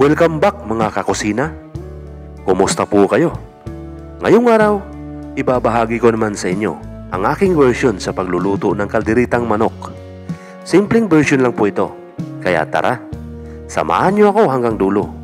Welcome back mga kakusina. Kumusta po kayo? Ngayong araw, ibabahagi ko naman sa inyo ang aking version sa pagluluto ng kalderitang manok. Simpleng version lang po ito, kaya tara, samahan niyo ako hanggang dulo.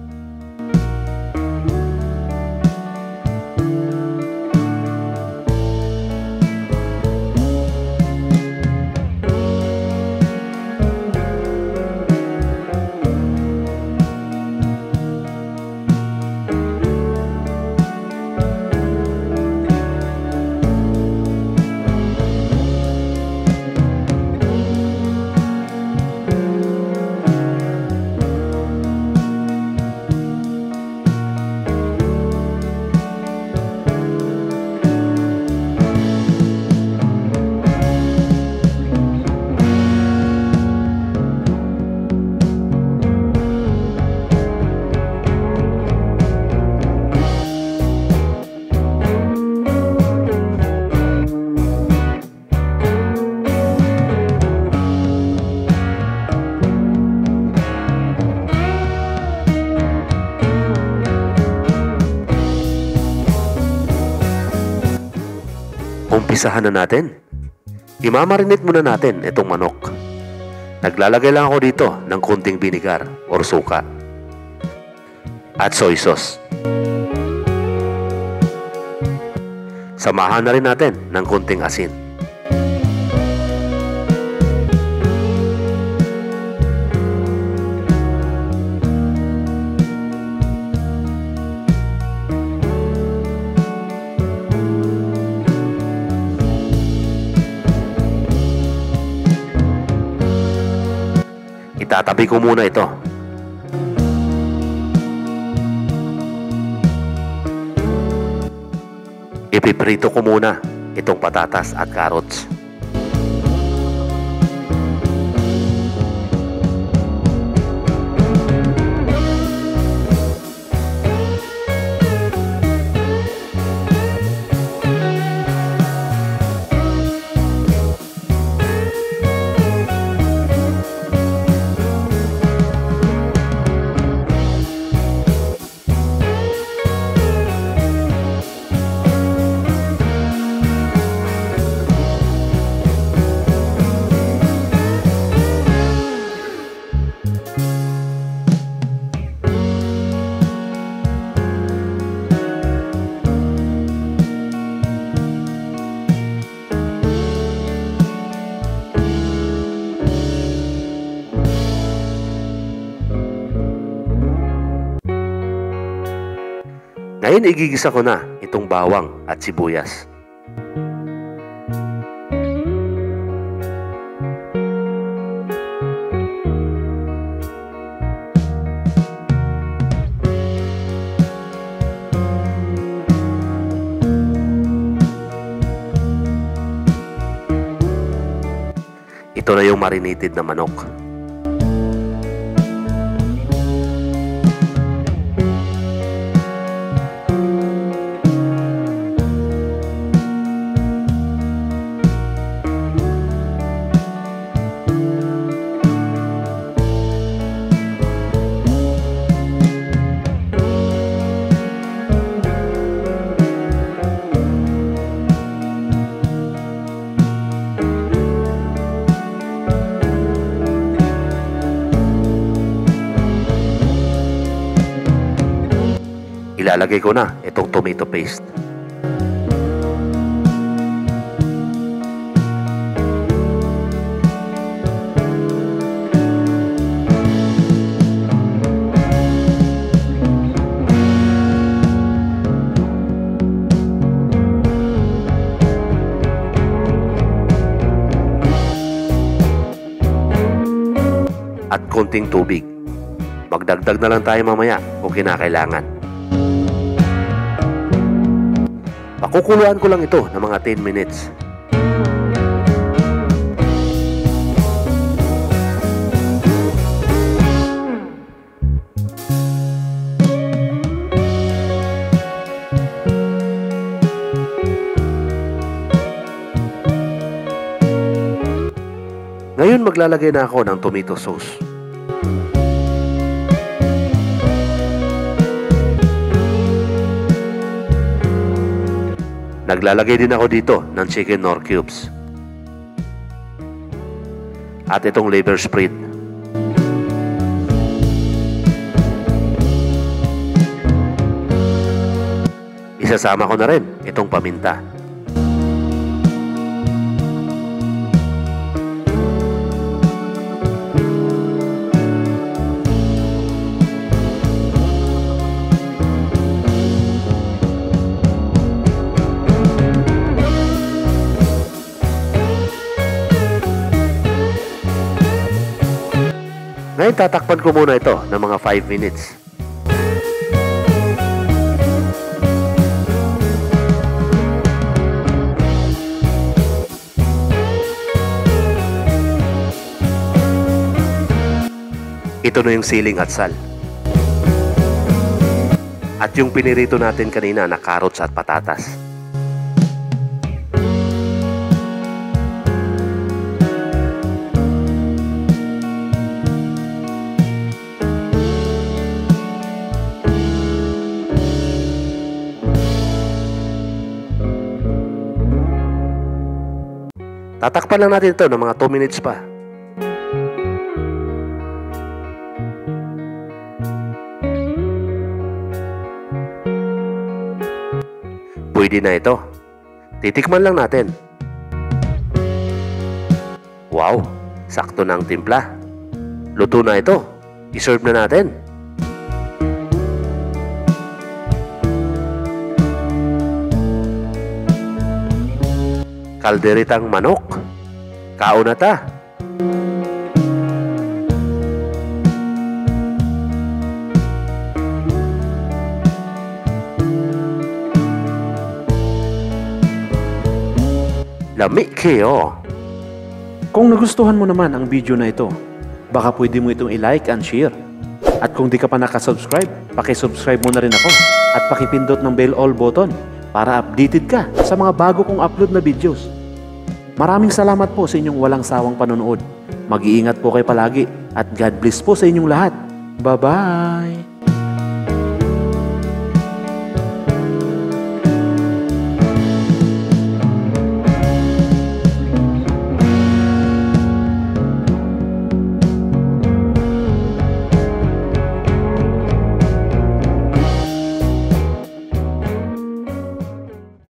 Umpisahan na natin. Imamarinate muna natin itong manok. Naglalagay lang ako dito ng konting binigar or suka at soy sauce. Samahan na rin natin ng konting asin. Itatabi ko muna ito. Ipiprito ko muna itong patatas at carrots. Ngayon igigisa ko na itong bawang at sibuyas. Ito na yung marinated na manok. Ilalagay ko na itong tomato paste. At konting tubig. Magdagdag na lang tayo mamaya kung kinakailangan. Pakukuluan ko lang ito ng mga 10 minutes. Ngayon maglalagay na ako ng tomato sauce. Naglalagay din ako dito ng chicken nor cubes. At itong liver spread. Isasama ko na rin itong paminta. Ngayon tatakpan ko muna ito ng mga 5 minutes. Ito na yung siling at sal. At yung pinirito natin kanina na carrots at patatas. Tatakpan lang natin ito ng mga 2 minutes pa. Pwede na ito. Titikman lang natin. Wow, sakto na ang timpla. Luto na ito. I-serve na natin. Kalderitang manok. Kaon na ta. Lami kayo. Kung nagustuhan mo naman ang video na ito, baka pwede mo itong i-like and share. At kung di ka pa nakasubscribe, paki-subscribe mo na rin ako at pakipindot ng bell all button para updated ka sa mga bago kong upload na videos. Maraming salamat po sa inyong walang sawang panonood. Mag-iingat po kayo palagi at God bless po sa inyong lahat. Bye-bye!